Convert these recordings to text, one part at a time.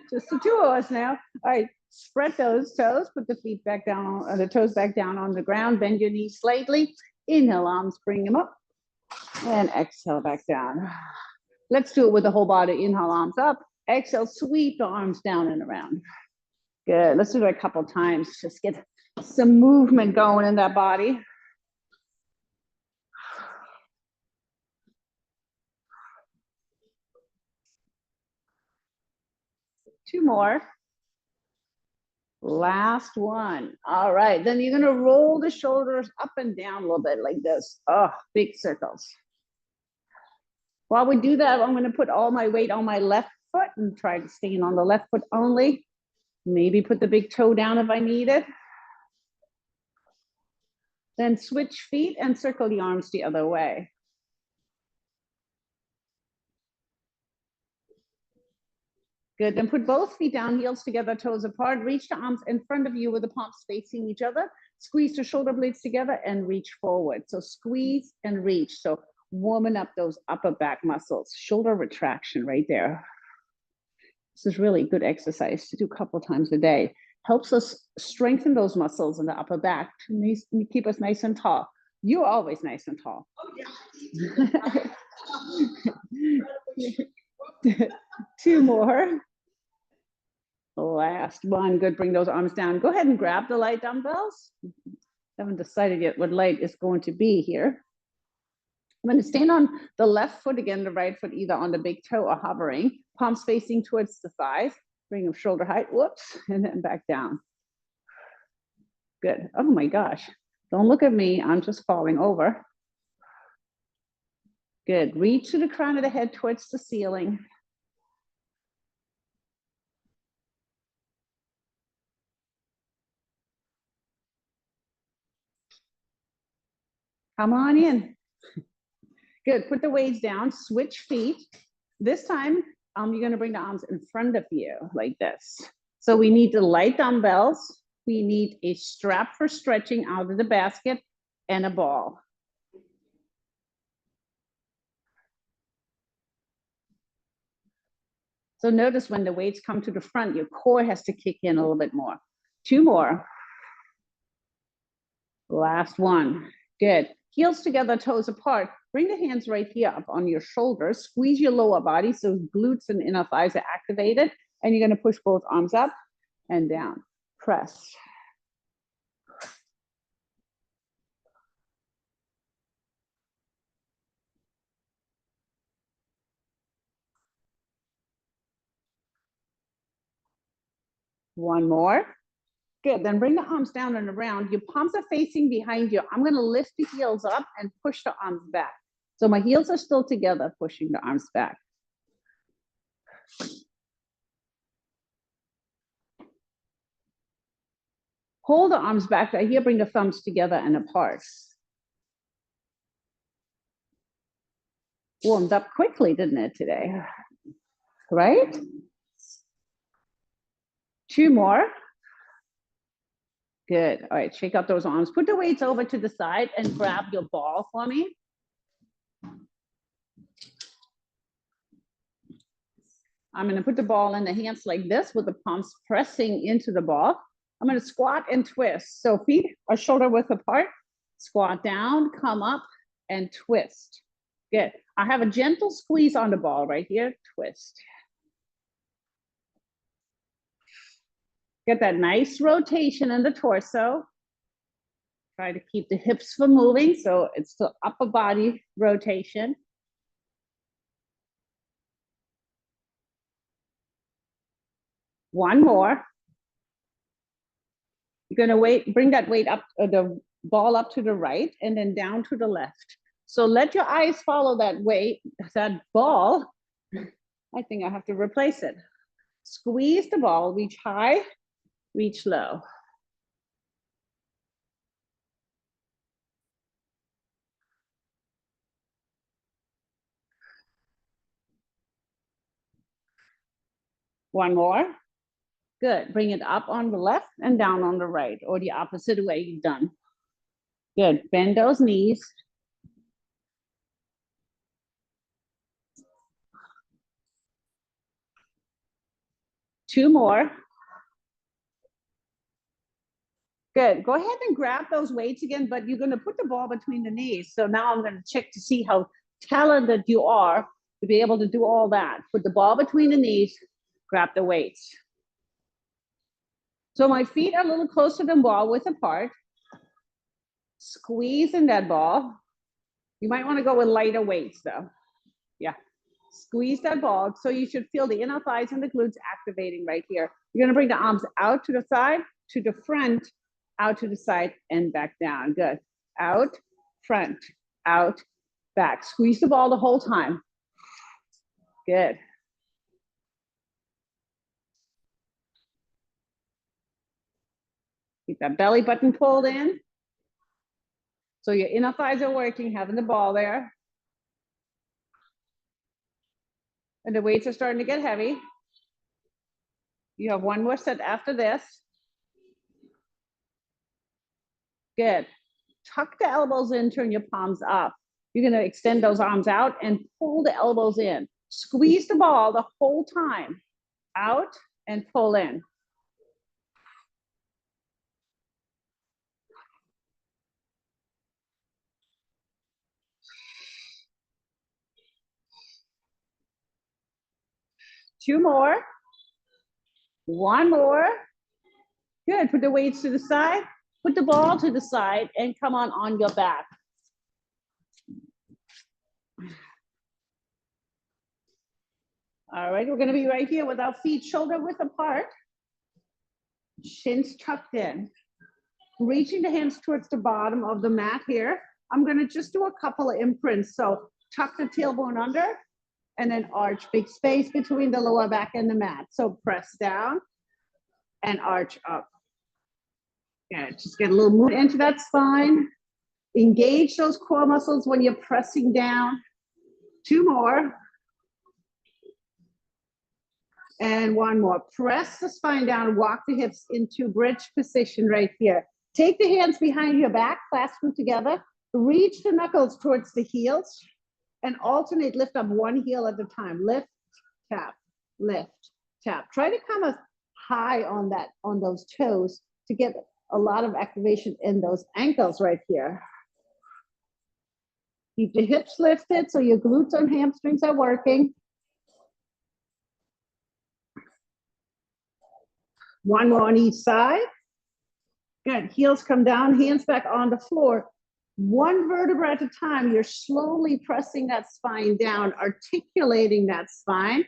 Just the two of us now. All right, spread those toes, put the feet back down, the toes back down on the ground, bend your knees slightly. Inhale, arms, bring them up. And exhale, back down. Let's do it with the whole body. Inhale, arms up. Exhale, sweep the arms down and around. Good. Let's do it a couple times. Just get some movement going in that body. Two more. Last one. All right. Then you're going to roll the shoulders up and down a little bit like this. Oh, big circles. While we do that, I'm going to put all my weight on my left foot and try to stand on the left foot only. Maybe put the big toe down if I need it. Then switch feet and circle the arms the other way. Good, then put both feet down, heels together, toes apart. Reach the arms in front of you with the palms facing each other. Squeeze the shoulder blades together and reach forward. So squeeze and reach. So warming up those upper back muscles. Shoulder retraction right there. This is really good exercise to do a couple times a day. Helps us strengthen those muscles in the upper back to keep us nice and tall. You're always nice and tall. Oh, yeah. Two more. Last one. Good. Bring those arms down. Go ahead and grab the light dumbbells. Haven't decided yet what light is going to be here. I'm going to stand on the left foot again, the right foot either on the big toe or hovering. Palms facing towards the thighs. Bring them shoulder height. Whoops. And then back down. Good. Oh my gosh. Don't look at me. I'm just falling over. Good. Reach to the crown of the head towards the ceiling. Come on in. Good. Put the weights down. Switch feet. This time, you're going to bring the arms in front of you like this. So we need the light dumbbells. We need a strap for stretching out of the basket and a ball. So notice when the weights come to the front, your core has to kick in a little bit more. Two more. Last one. Good. Heels together, toes apart. Bring the hands right here up on your shoulders. Squeeze your lower body so glutes and inner thighs are activated. And you're going to push both arms up and down. Press. One more. Good. Then bring the arms down and around. Your palms are facing behind you. I'm going to lift the heels up and push the arms back. So my heels are still together, pushing the arms back. Hold the arms back right here. Bring the thumbs together and apart. Warmed up quickly, didn't it, today? Right? Two more. Good. All right, shake out those arms. Put the weights over to the side and grab your ball for me. I'm going to put the ball in the hands like this with the palms pressing into the ball. I'm going to squat and twist. So feet are shoulder width apart. Squat down, come up, and twist. Good. I have a gentle squeeze on the ball right here. Twist. Get that nice rotation in the torso. Try to keep the hips from moving, so it's the upper body rotation. One more. You're going to bring that weight up, the ball up to the right and then down to the left. So let your eyes follow that weight, that ball. I think I have to replace it. Squeeze the ball, reach high, reach low. One more. Good. Bring it up on the left and down on the right, or the opposite way you've done. Good. Bend those knees. 2 more. Good. Go ahead and grab those weights again, but you're going to put the ball between the knees. So now I'm going to check to see how talented you are to be able to do all that. Put the ball between the knees, grab the weights. So my feet are a little closer than ball width apart. Squeeze in that ball. You might want to go with lighter weights though. Yeah. Squeeze that ball. So you should feel the inner thighs and the glutes activating right here. You're going to bring the arms out to the side, to the front, out to the side, and back down. Good. Out, front, out, back. Squeeze the ball the whole time. Good. Keep that belly button pulled in. So your inner thighs are working, having the ball there. And the weights are starting to get heavy. You have one more set after this. Good. Tuck the elbows in, turn your palms up. You're going to extend those arms out and pull the elbows in. Squeeze the ball the whole time. Out and pull in. Two more. One more. Good. Put the weights to the side. Put the ball to the side and come on your back. All right, we're going to be right here with our feet shoulder width apart. Shins tucked in. Reaching the hands towards the bottom of the mat here. I'm going to just do a couple of imprints. So tuck the tailbone under and then arch. Big space between the lower back and the mat. So press down and arch up. Yeah, just get a little movement into that spine. Engage those core muscles when you're pressing down. Two more. And one more. Press the spine down, walk the hips into bridge position right here. Take the hands behind your back, clasp them together. Reach the knuckles towards the heels and alternate, lift up one heel at a time. Lift, tap, lift, tap. Try to come up high on those toes to get a lot of activation in those ankles right here. Keep the hips lifted so your glutes and hamstrings are working. One more on each side. Good. Heels come down, hands back on the floor. One vertebra at a time, you're slowly pressing that spine down, articulating that spine.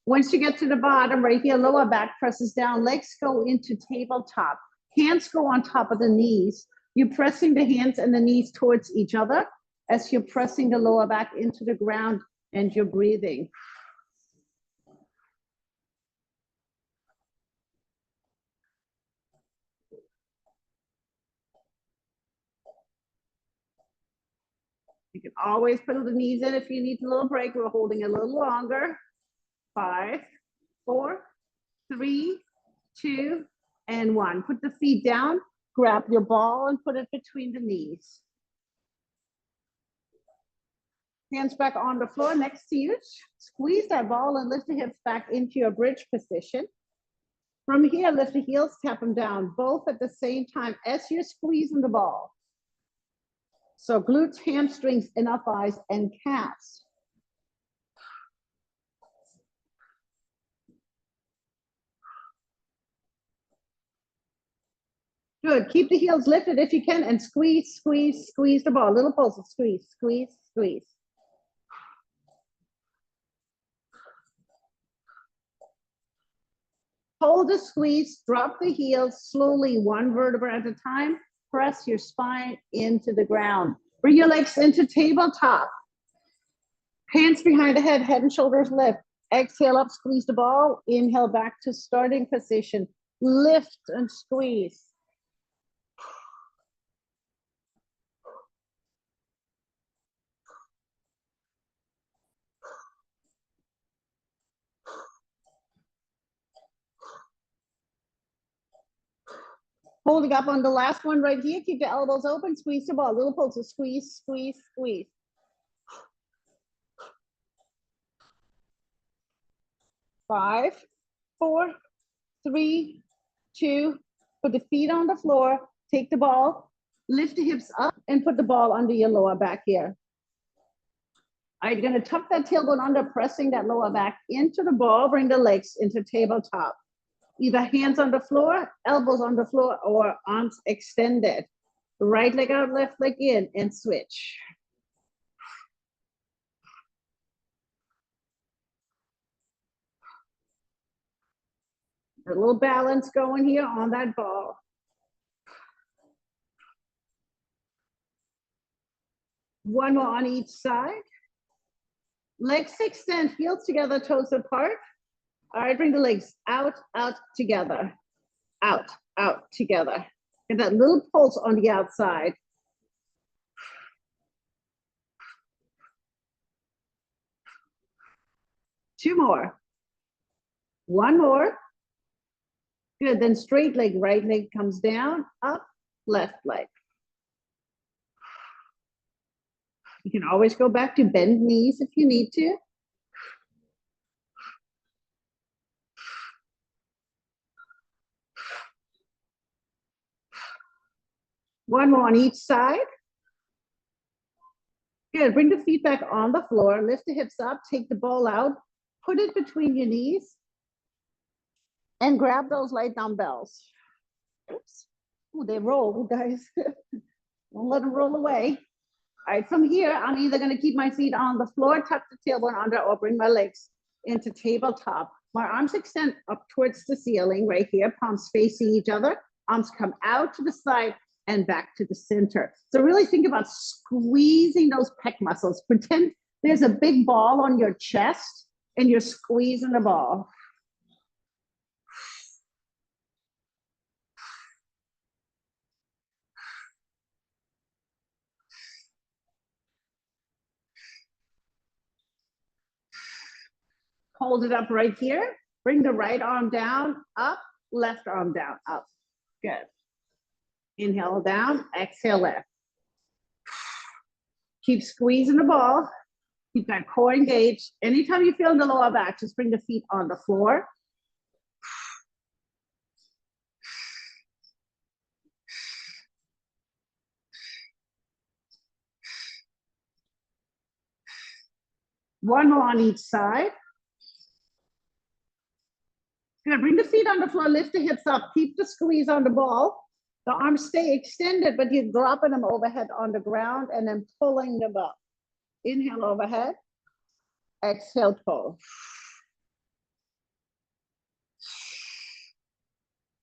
Once you get to the bottom, right here, lower back presses down, legs go into tabletop. Hands go on top of the knees. You're pressing the hands and the knees towards each other as you're pressing the lower back into the ground and you're breathing. You can always put the knees in if you need a little break. We're holding a little longer. 5, 4, 3, 2, and 1. Put the feet down, grab your ball and put it between the knees. Hands back on the floor next to you. Squeeze that ball and lift the hips back into your bridge position. From here, lift the heels, tap them down, both at the same time as you're squeezing the ball. So glutes, hamstrings, inner thighs, and calves. Good. Keep the heels lifted if you can and squeeze, squeeze, squeeze the ball. Little pulses. Squeeze, squeeze, squeeze. Hold the squeeze, drop the heels slowly, one vertebra at a time. Press your spine into the ground. Bring your legs into tabletop. Hands behind the head, head and shoulders lift. Exhale up, squeeze the ball. Inhale back to starting position. Lift and squeeze. Holding up on the last one right here. Keep the elbows open, squeeze the ball. Little pulses, squeeze, squeeze, squeeze. 5, 4, 3, 2, put the feet on the floor, take the ball, lift the hips up and put the ball under your lower back here. All right, you're gonna tuck that tailbone under, pressing that lower back into the ball, bring the legs into tabletop. Either hands on the floor, elbows on the floor, or arms extended. Right leg out, left leg in, and switch. A little balance going here on that ball. One more on each side. Legs extend, heels together, toes apart. All right, bring the legs out, out, together. Out, out, together. Get that little pulse on the outside. Two more. One more. Good, then straight leg, right leg comes down, up, left leg. You can always go back to bend knees if you need to. One more on each side. Good, bring the feet back on the floor, lift the hips up, take the ball out, put it between your knees, and grab those light dumbbells. Oops, oh, they roll, guys. Don't let them roll away. All right, from here, I'm either gonna keep my feet on the floor, tuck the tailbone under, or bring my legs into tabletop. My arms extend up towards the ceiling right here, palms facing each other, arms come out to the side and back to the center. So really think about squeezing those pec muscles. Pretend there's a big ball on your chest and you're squeezing the ball. Hold it up right here. Bring the right arm down, up, left arm down, up. Good. Inhale down, exhale left. Keep squeezing the ball. Keep that core engaged. Anytime you feel in the lower back, just bring the feet on the floor. One more on each side. Good, bring the feet on the floor, lift the hips up, keep the squeeze on the ball. The arms stay extended, but you're dropping them overhead on the ground and then pulling them up. Inhale overhead, exhale pull.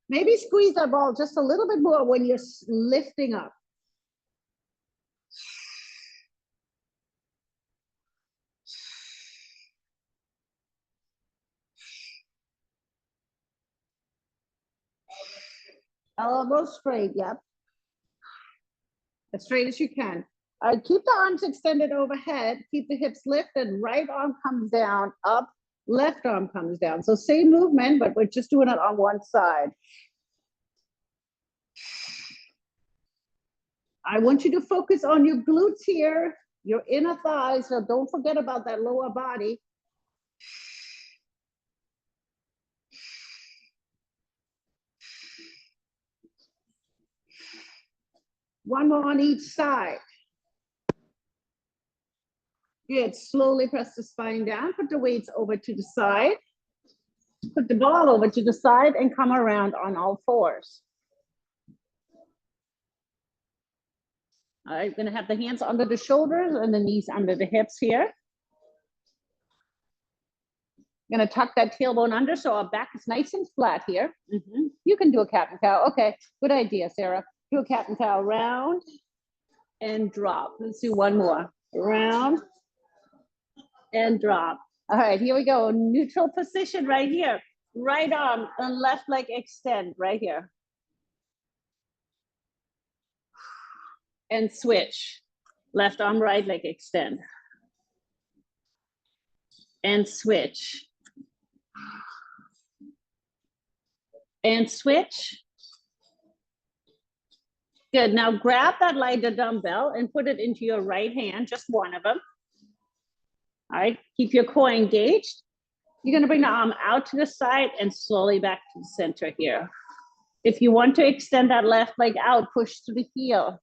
Maybe squeeze that ball just a little bit more when you're lifting up. Elbows straight, yep. As straight as you can. All right, keep the arms extended overhead, keep the hips lifted, right arm comes down, up, left arm comes down. So same movement, but we're just doing it on one side. I want you to focus on your glutes here, your inner thighs, so don't forget about that lower body. One more on each side. Good, slowly press the spine down, put the weights over to the side, put the ball over to the side and come around on all fours. All right, gonna have the hands under the shoulders and the knees under the hips here. Gonna tuck that tailbone under so our back is nice and flat here. You can do a cat and cow. Okay, good idea, Sarah. Do a cat and cow, round and drop. Let's do one more. Round and drop. All right, here we go. Neutral position right here. Right arm and left leg extend right here. And switch. Left arm, right leg extend. And switch. And switch. Good, now grab that lighter dumbbell and put it into your right hand, just one of them. All right, keep your core engaged. You're gonna bring the arm out to the side and slowly back to the center here. If you want to extend that left leg out, push to the heel.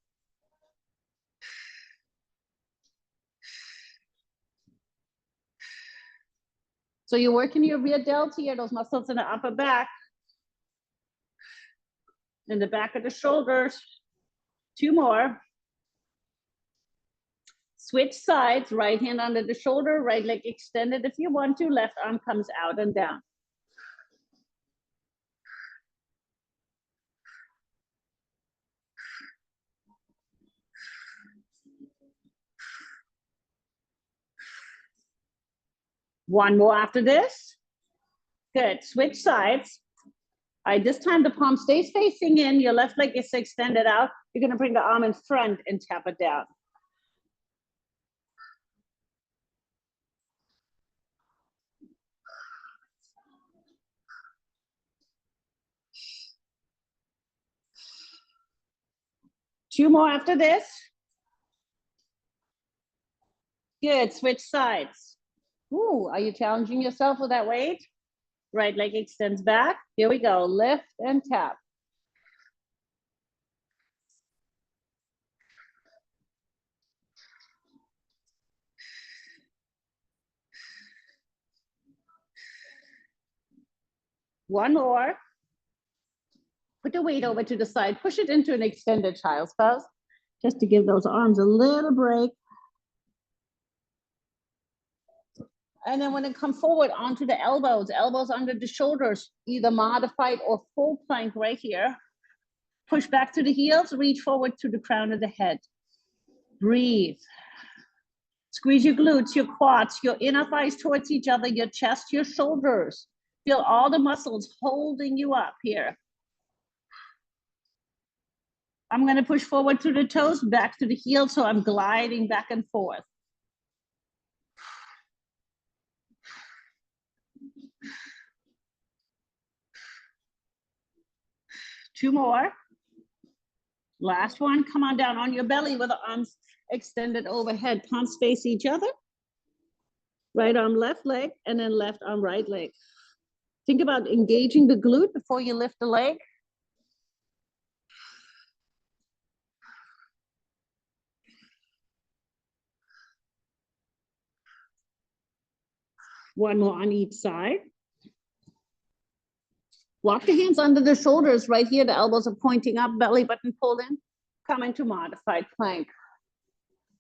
So you're working your rear delts here, those muscles in the upper back, in the back of the shoulders. 2 more. Switch sides, right hand under the shoulder, right leg extended if you want to, left arm comes out and down. One more after this. Good, switch sides. All right, this time the palm stays facing in, your left leg is extended out. You're gonna bring the arm in front and tap it down. Two more after this. Good, switch sides. Ooh, are you challenging yourself with that weight? Right leg extends back. Here we go, lift and tap. One more. Put the weight over to the side, push it into an extended child's pose, just to give those arms a little break. And then when it come forward onto the elbows, elbows under the shoulders, either modified or full plank right here. Push back to the heels, reach forward to the crown of the head. Breathe. Squeeze your glutes, your quads, your inner thighs towards each other, your chest, your shoulders. Feel all the muscles holding you up here. I'm going to push forward to the toes, back to the heels, so I'm gliding back and forth. Two more. Last one, come on down on your belly with the arms extended overhead, palms face each other. Right arm, left leg, and then left arm, right leg. Think about engaging the glute before you lift the leg. One more on each side. Walk the hands under the shoulders right here. The elbows are pointing up, belly button pulled in. Come into modified plank.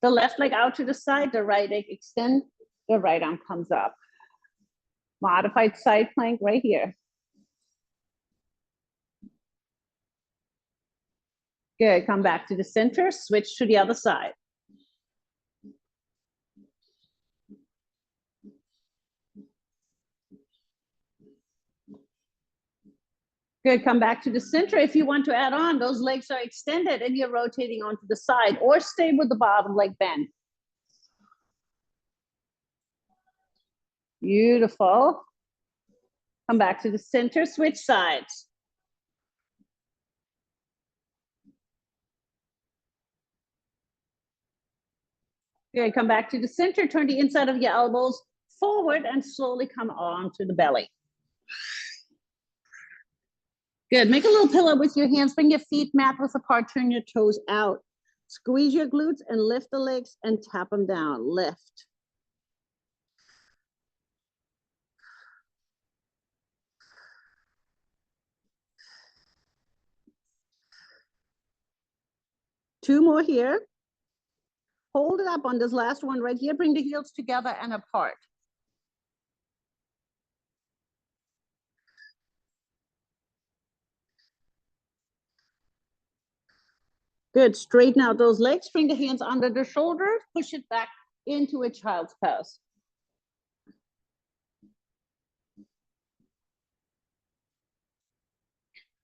The left leg out to the side, the right leg extend, the right arm comes up. Modified side plank right here. Good, come back to the center, switch to the other side. Good, come back to the center. If you want to add on, those legs are extended and you're rotating onto the side, or stay with the bottom leg bent. Beautiful. Come back to the center, switch sides. Good, come back to the center, turn the inside of your elbows forward and slowly come on to the belly. Good, make a little pillow with your hands, bring your feet mat width apart, turn your toes out. Squeeze your glutes and lift the legs and tap them down, lift. Two more here. Hold it up on this last one right here, bring the heels together and apart. Good, straighten out those legs, bring the hands under the shoulders, push it back into a child's pose.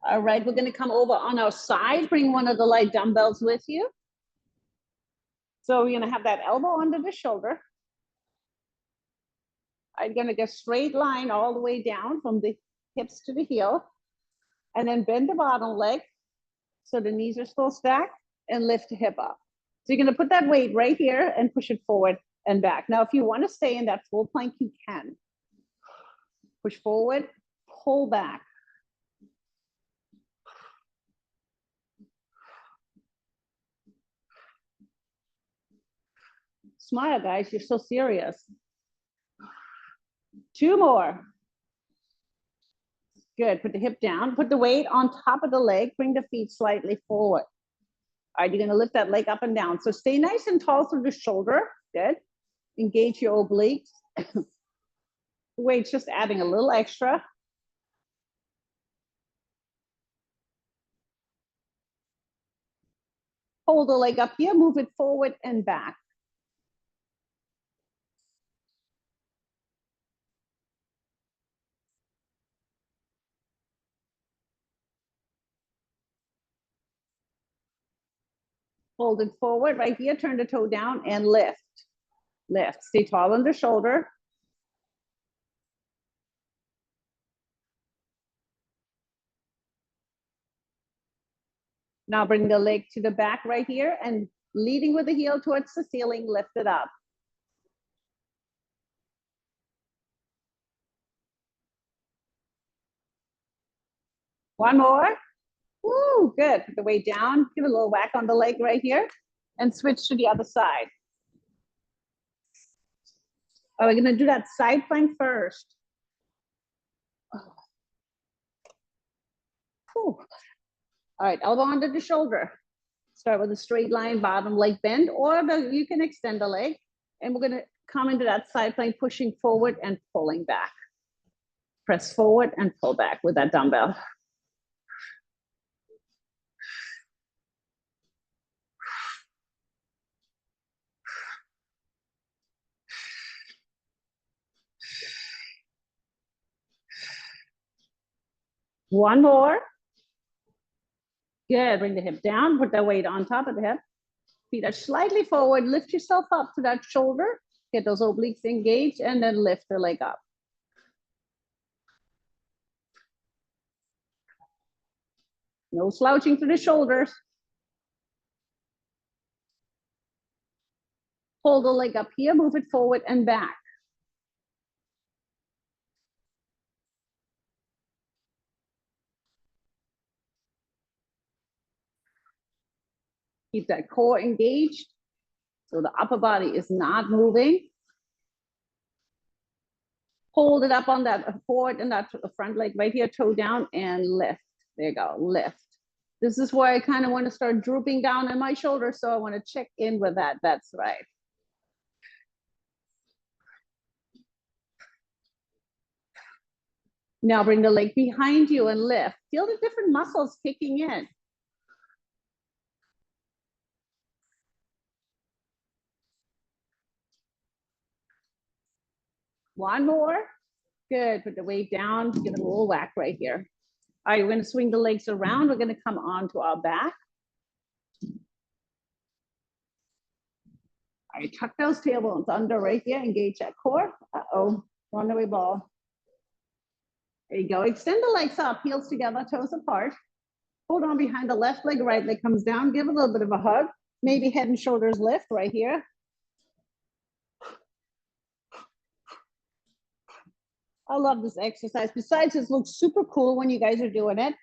All right, we're gonna come over on our side, bring one of the light dumbbells with you. So we're gonna have that elbow under the shoulder. I'm gonna get straight line all the way down from the hips to the heel, and then bend the bottom leg so the knees are still stacked, and lift the hip up. So you're gonna put that weight right here and push it forward and back. Now, if you wanna stay in that full plank, you can. Push forward, pull back. Smile, guys, you're so serious. 2 more. Good, put the hip down, put the weight on top of the leg, bring the feet slightly forward. All right, you're gonna lift that leg up and down. So stay nice and tall through the shoulder, good. Engage your obliques. The weight's just adding a little extra. Hold the leg up here, move it forward and back. Hold it forward right here, turn the toe down and lift. Lift, stay tall on the shoulder. Now bring the leg to the back right here and leading with the heel towards the ceiling, lift it up. One more. Woo, good. Put the weight down, give a little whack on the leg right here and switch to the other side. Oh, we're gonna do that side plank first. Whew. All right, elbow under the shoulder. Start with a straight line, bottom leg bend, or you can extend the leg. And we're gonna come into that side plank, pushing forward and pulling back. Press forward and pull back with that dumbbell. One more. Good, bring the hip down, put that weight on top of the hip. Feet are slightly forward, lift yourself up to that shoulder, get those obliques engaged, and then lift the leg up. No slouching to the shoulders. Hold the leg up here, move it forward and back. Keep that core engaged so the upper body is not moving. Hold it up on that forward and that front leg right here, toe down and lift. There you go, lift. This is where I kind of want to start drooping down on my shoulder, so I want to check in with that. That's right. Now bring the leg behind you and lift. Feel the different muscles kicking in. One more. Good, put the weight down, give it a little whack right here. All right, we're gonna swing the legs around. We're gonna come onto our back. All right, tuck those tailbones under right here, engage that core. Uh-oh, runaway ball. There you go, extend the legs up, heels together, toes apart. Hold on behind the left leg, right leg comes down, give a little bit of a hug. Maybe head and shoulders lift right here. I love this exercise. Besides, it looks super cool when you guys are doing it.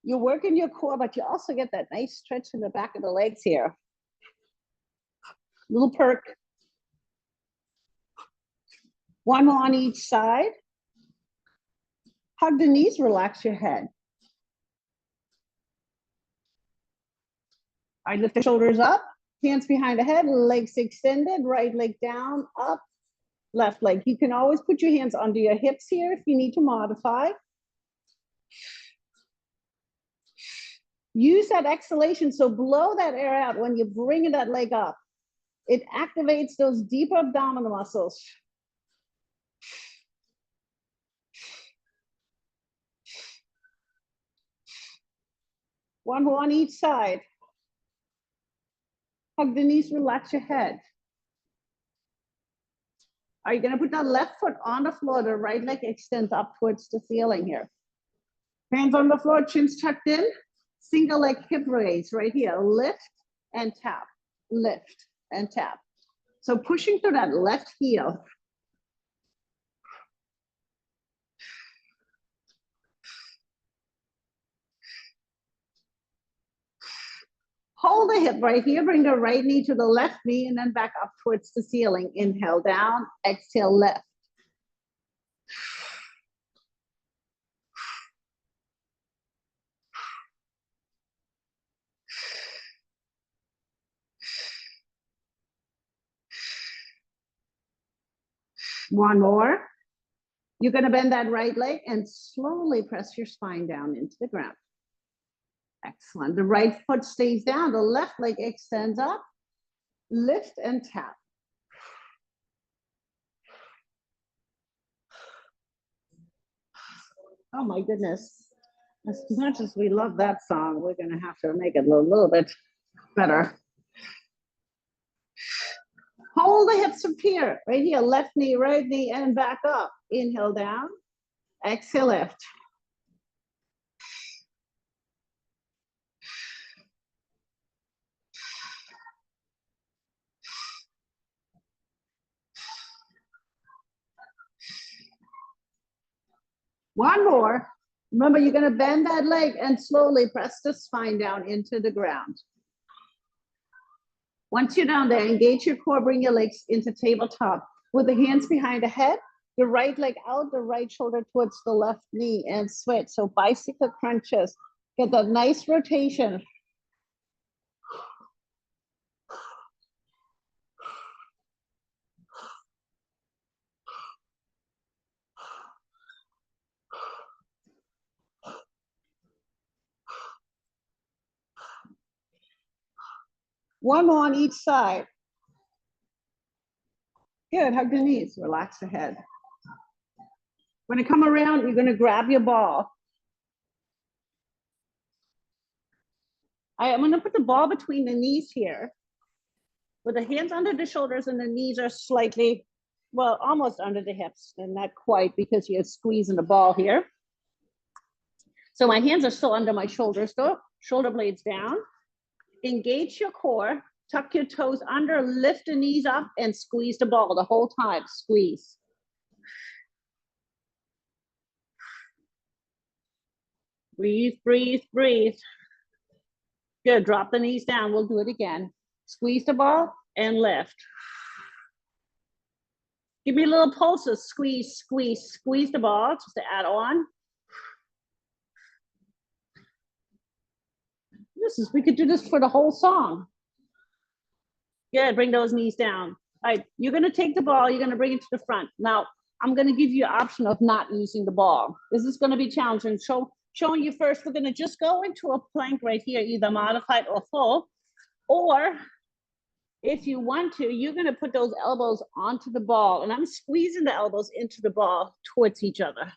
You're working your core, but you also get that nice stretch in the back of the legs here. Little perk. One more on each side. Hug the knees, relax your head. All right, lift the shoulders up, hands behind the head, legs extended, right leg down, up, left leg. You can always put your hands under your hips here if you need to modify. Use that exhalation, so blow that air out when you're bringing that leg up. It activates those deeper abdominal muscles. One more on each side. Hug the knees, relax your head. Are you gonna put that left foot on the floor, the right leg extends up towards the ceiling here. Hands on the floor, chins tucked in. Single leg hip raise right here. Lift and tap, lift and tap. So pushing through that left heel. Hold the hip right here. Bring the right knee to the left knee and then back up towards the ceiling. Inhale down, exhale left. One more. You're going to bend that right leg and slowly press your spine down into the ground. Excellent. The right foot stays down. The left leg extends up. Lift and tap. Oh my goodness. As much as we love that song, we're going to have to make it a little bit better. Hold the hips up here, right here, left knee, right knee, and back up. Inhale down, exhale lift. One more. Remember, you're going to bend that leg and slowly press the spine down into the ground. Once you're down there, engage your core, bring your legs into tabletop with the hands behind the head, the right leg out, the right shoulder towards the left knee, and switch. So bicycle crunches. Get that nice rotation. One more on each side. Good, hug the knees, relax the head. When you come around, you're gonna grab your ball. I'm gonna put the ball between the knees here, with the hands under the shoulders and the knees are slightly, well, almost under the hips, and not quite because you're squeezing the ball here. So my hands are still under my shoulders though, shoulder blades down. Engage your core, tuck your toes under, lift the knees up and squeeze the ball the whole time, squeeze. Breathe, breathe, breathe. Good, drop the knees down, we'll do it again. Squeeze the ball and lift. Give me little pulses, squeeze, squeeze, squeeze the ball just to add on. We could do this for the whole song. Good, bring those knees down. All right, you're gonna take the ball, you're gonna bring it to the front. Now, I'm gonna give you an option of not using the ball. This is gonna be challenging. Showing you first, we're gonna just go into a plank right here, either modified or full. Or if you want to, you're gonna put those elbows onto the ball and I'm squeezing the elbows into the ball towards each other.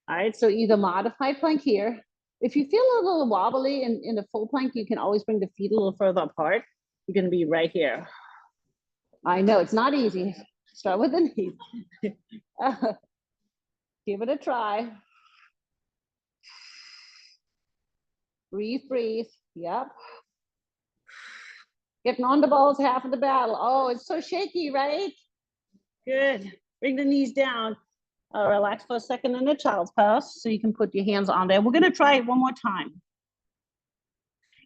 All right, so either modified plank here. If you feel a little wobbly in the full plank, you can always bring the feet a little further apart. You're gonna be right here. I know, it's not easy. Start with the knees. Give it a try. Breathe, breathe, yep. Getting on the ball is half of the battle. Oh, it's so shaky, right? Good, bring the knees down. Relax for a second in the child's pose so you can put your hands on there. We're gonna try it one more time.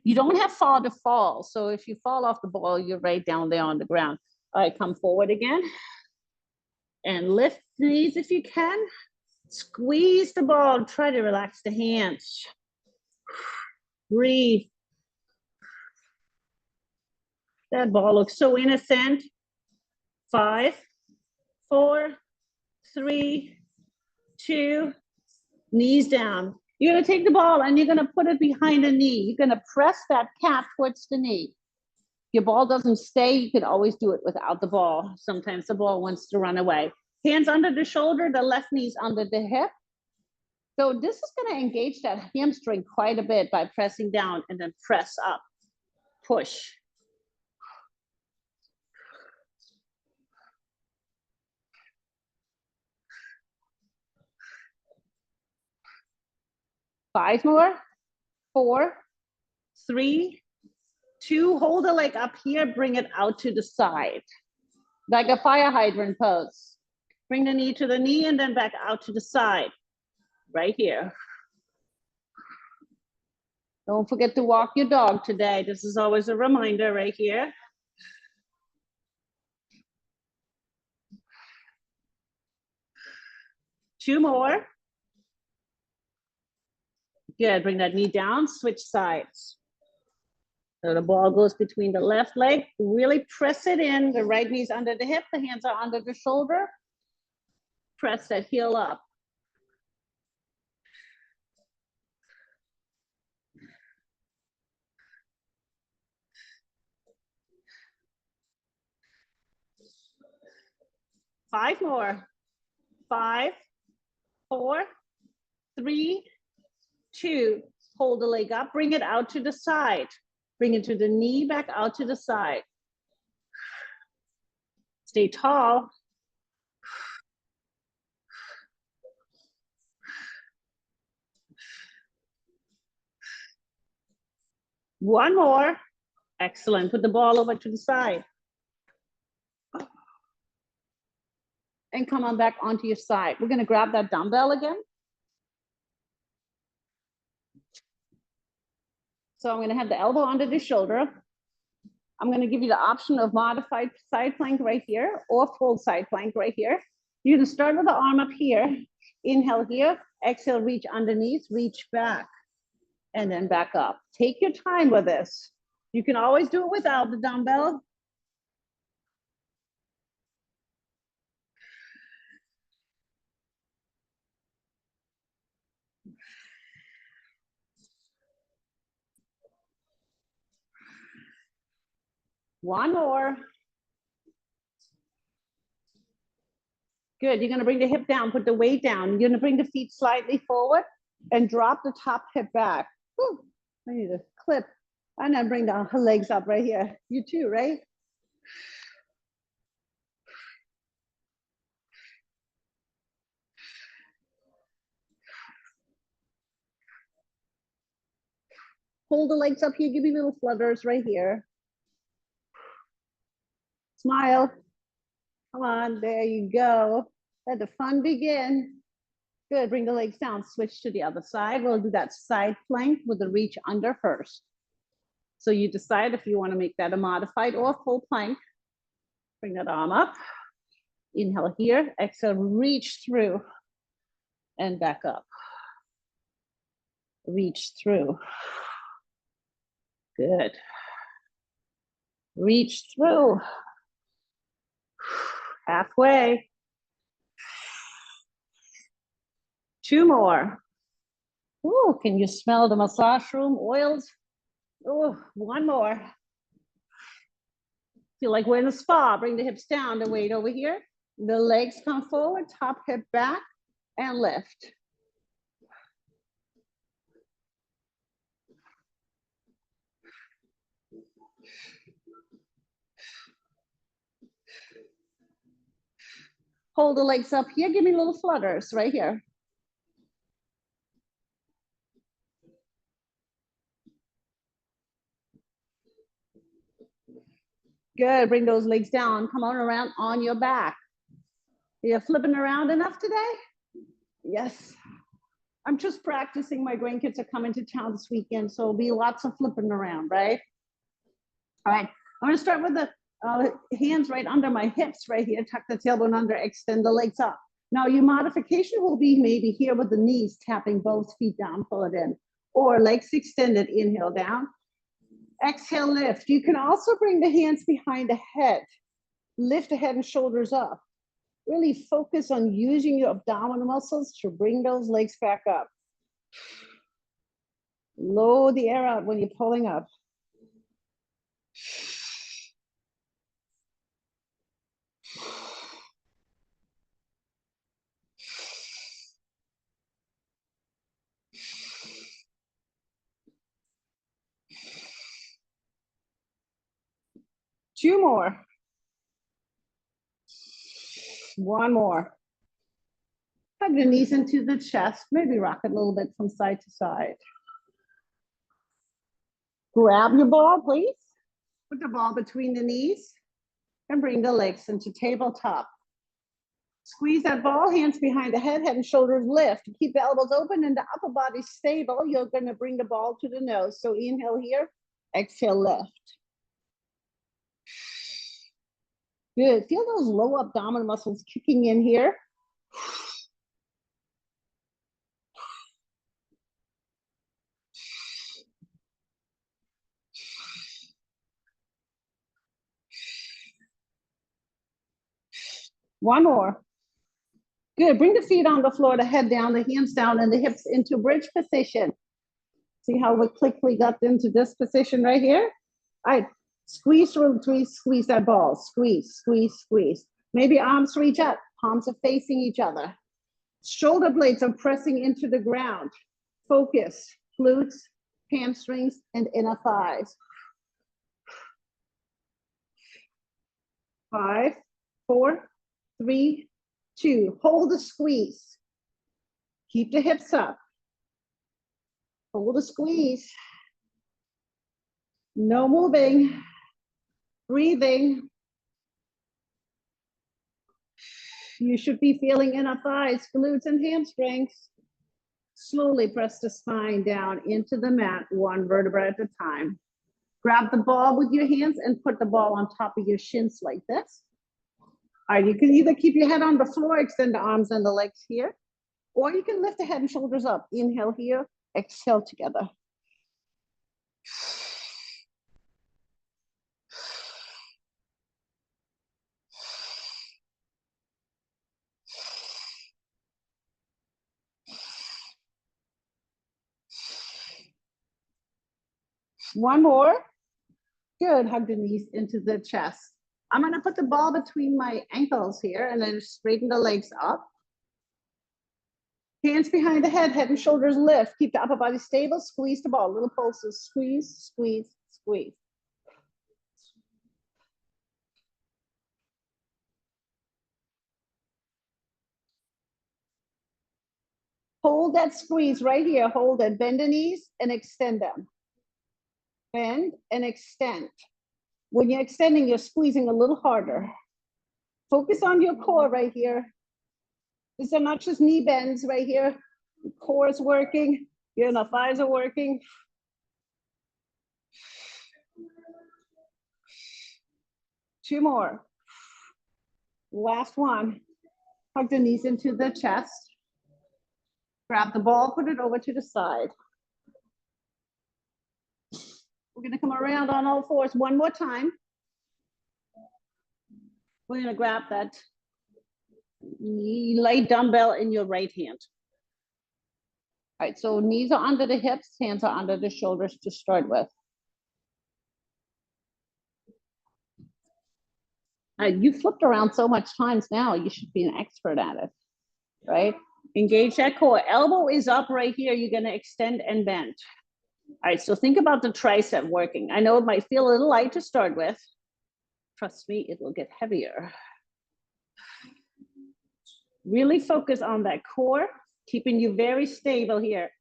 You don't have far to fall. So if you fall off the ball, you're right down there on the ground. All right, come forward again. And lift the knees if you can. Squeeze the ball, try to relax the hands. Breathe. That ball looks so innocent. 5, 4, 3, 2, knees down. You're gonna take the ball and you're gonna put it behind the knee. You're gonna press that calf towards the knee. Your ball doesn't stay, you can always do it without the ball. Sometimes the ball wants to run away. Hands under the shoulder, the left knee's under the hip. So this is gonna engage that hamstring quite a bit by pressing down and then press up, push. Five more, 4, 3, 2, hold the leg up here, bring it out to the side. Like a fire hydrant pose. Bring the knee to the knee and then back out to the side. Right here. Don't forget to walk your dog today. This is always a reminder right here. Two more. Good, bring that knee down, switch sides. So the ball goes between the left leg, really press it in. The right knee's under the hip, the hands are under the shoulder. Press that heel up. Five more. 5, 4, 3, 2. Hold the leg up, bring it out to the side. Bring it to the knee, back out to the side. Stay tall. One more. Excellent. Put the ball over to the side. And come on back onto your side. We're going to grab that dumbbell again. So I'm going to have the elbow under the shoulder. I'm going to give you the option of modified side plank right here or full side plank right here. You're going to start with the arm up here. Inhale here. Exhale, reach underneath, reach back, and then back up. Take your time with this. You can always do it without the dumbbell. One more. Good. You're going to bring the hip down, put the weight down. You're going to bring the feet slightly forward and drop the top hip back. Whew, I need a clip. And then bring the legs up right here. You too, right? Hold the legs up here. Give me little flutters right here. Smile. Come on, there you go. Let the fun begin. Good, bring the legs down, switch to the other side. We'll do that side plank with the reach under first. So you decide if you want to make that a modified or full plank. Bring that arm up. Inhale here, exhale, reach through and back up. Reach through. Good. Reach through. Halfway. Two more. Ooh, can you smell the massage room oils? Oh, one more. Feel like we're in a spa. Bring the hips down, the weight over here. The legs come forward, top hip back, and lift. Hold the legs up here. Give me little flutters right here. Good, bring those legs down. Come on around on your back. You're flipping around enough today? Yes. I'm just practicing. My grandkids are coming to town this weekend, so there'll be lots of flipping around, right? All right, I'm gonna start with the hands right under my hips right here. Tuck the tailbone under, extend the legs up. Now your modification will be maybe here with the knees, tapping both feet down, pull it in. Or legs extended, inhale down. Exhale, lift. You can also bring the hands behind the head. Lift the head and shoulders up. Really focus on using your abdominal muscles to bring those legs back up. Blow the air out when you're pulling up. Two more. One more. Hug the knees into the chest. Maybe rock it a little bit from side to side. Grab your ball, please. Put the ball between the knees and bring the legs into tabletop. Squeeze that ball, hands behind the head and shoulders lift. Keep the elbows open and the upper body stable. You're going to bring the ball to the nose. So inhale here, exhale lift. Good. Feel those low abdominal muscles kicking in here. One more. Good. Bring the feet on the floor, the head down, the hands down, and the hips into bridge position. See how we quickly got into this position right here? All right. Squeeze through, squeeze that ball. Squeeze, squeeze, squeeze. Maybe arms reach up. Palms are facing each other. Shoulder blades are pressing into the ground. Focus. Glutes, hamstrings, and inner thighs. 5, 4, 3, 2. Hold the squeeze. Keep the hips up. Hold the squeeze. No moving. Breathing. You should be feeling inner thighs, glutes, and hamstrings. Slowly press the spine down into the mat, one vertebra at a time. Grab the ball with your hands and put the ball on top of your shins like this. All right, you can either keep your head on the floor, extend the arms and the legs here, or you can lift the head and shoulders up. Inhale here, exhale together. One more. Good. Hug the knees into the chest. I'm going to put the ball between my ankles here and then straighten the legs up. Hands behind the head and shoulders lift. Keep the upper body stable. Squeeze the ball. Little pulses. Squeeze, squeeze, squeeze. Hold that squeeze right here. Hold it. Bend the knees and extend them. Bend and extend. When you're extending, you're squeezing a little harder. Focus on your core right here. These are not just knee bends right here. The core is working. Your inner thighs are working. Two more. Last one. Hug the knees into the chest. Grab the ball, put it over to the side. We're going to come around on all fours one more time. We're going to grab that light dumbbell in your right hand. All right, so knees are under the hips, hands are under the shoulders to start with. You flipped around so much times now, you should be an expert at it, right? Engage that core. Elbow is up right here. You're going to extend and bend. All right, so think about the tricep working. I know it might feel a little light to start with. Trust me, it will get heavier. Really focus on that core, keeping you very stable here.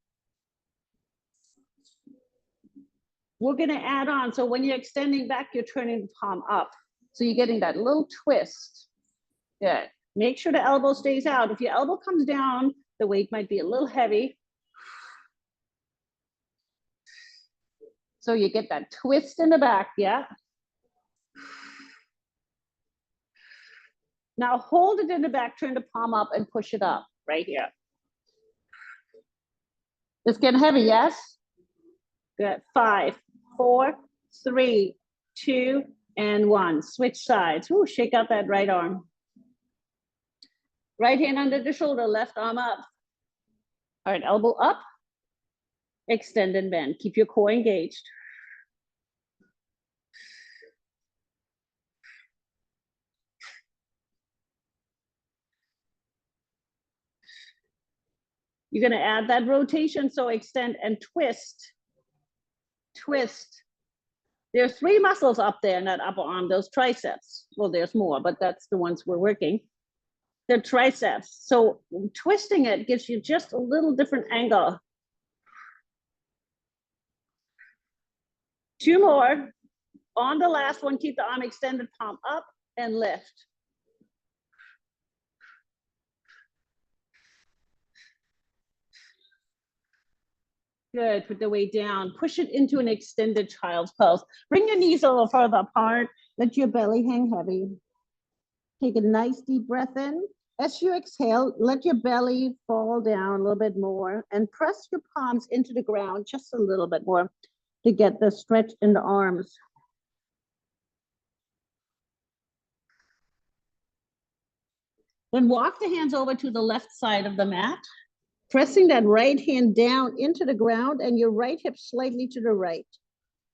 We're going to add on. So when you're extending back, you're turning the palm up. So you're getting that little twist. Good. Make sure the elbow stays out. If your elbow comes down, the weight might be a little heavy. So you get that twist in the back, yeah? Now hold it in the back, turn the palm up and push it up right here. It's getting heavy, yes? Good. 5, 4, 3, 2, and 1. Switch sides. Ooh, shake out that right arm. Right hand under the shoulder, left arm up. All right, elbow up. Extend and bend. Keep your core engaged. You're going to add that rotation, so extend and twist. Twist. There are 3 muscles up there in that upper arm, those triceps. Well, there's more, but that's the ones we're working. They're triceps. So twisting it gives you just a little different angle. 2 more. On the last one, keep the arm extended, palm up and lift. Good, put the weight down. Push it into an extended child's pose. Bring your knees a little further apart. Let your belly hang heavy. Take a nice deep breath in. As you exhale, let your belly fall down a little bit more and press your palms into the ground just a little bit more to get the stretch in the arms. Then walk the hands over to the left side of the mat, pressing that right hand down into the ground and your right hip slightly to the right.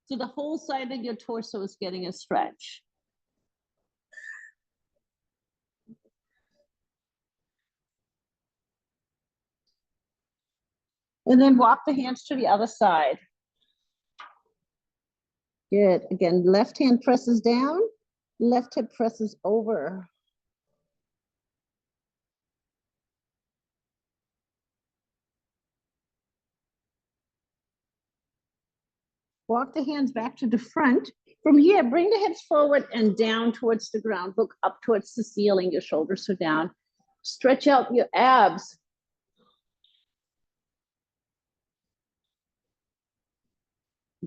So the whole side of your torso is getting a stretch. And then walk the hands to the other side. Good. Again, left hand presses down, left hip presses over. Walk the hands back to the front. From here, bring the hips forward and down towards the ground. Look up towards the ceiling, your shoulders are down. Stretch out your abs.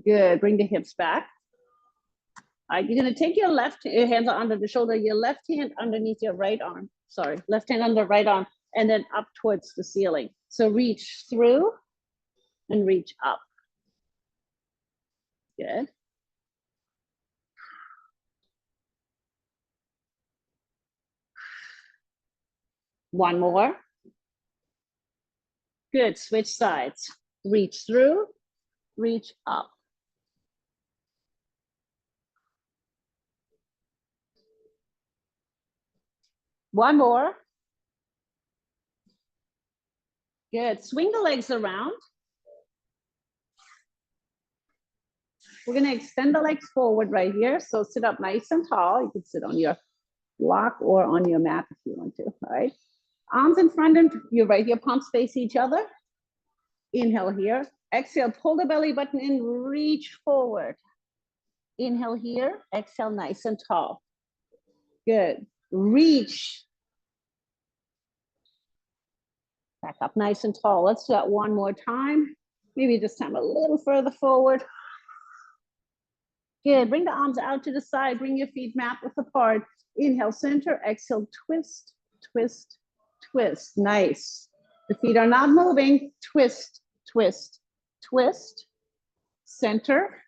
Good, bring the hips back. All right, you're gonna take your hands are under the shoulder, your left hand underneath your right arm. Sorry, left hand under right arm, and then up towards the ceiling. So reach through and reach up. Good. One more. Good, switch sides. Reach through, reach up. One more. Good, swing the legs around. We're gonna extend the legs forward right here. So sit up nice and tall. You can sit on your block or on your mat if you want to, all right? Arms in front and your right here, palms face each other. Inhale here. Exhale, pull the belly button in, reach forward. Inhale here, exhale nice and tall. Good. Reach. Back up nice and tall. Let's do that one more time. Maybe this time a little further forward. Good. Bring the arms out to the side. Bring your feet mat width apart. Inhale, center. Exhale, twist, twist, twist. Nice. The feet are not moving. Twist, twist, twist. Center.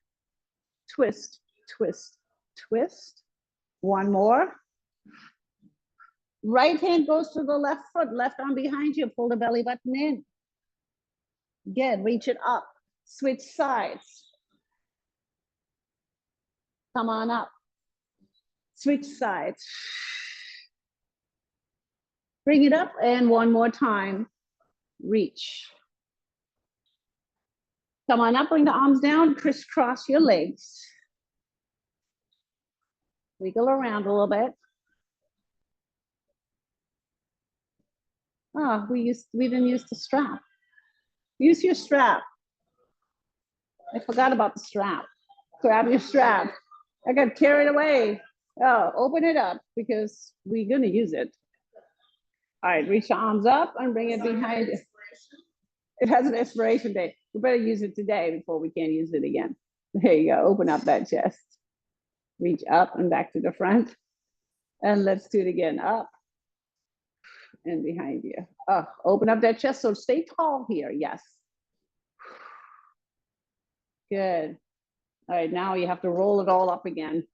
Twist, twist, twist. One more. Right hand goes to the left foot, left arm behind you. Pull the belly button in. Again, reach it up. Switch sides. Come on up. Switch sides. Bring it up and one more time. Reach. Come on up, bring the arms down, crisscross your legs. Wiggle around a little bit. Oh, we didn't use the strap. Use your strap. I forgot about the strap. Grab your strap. I got carried away. Oh, open it up because we're gonna use it. All right, reach the arms up and bring it behind you. It has an expiration date. We better use it today before we can't use it again. There you go, open up that chest. Reach up and back to the front. And let's do it again, up and behind you. Oh, open up that chest, so stay tall here, yes. Good. All right, now you have to roll it all up again.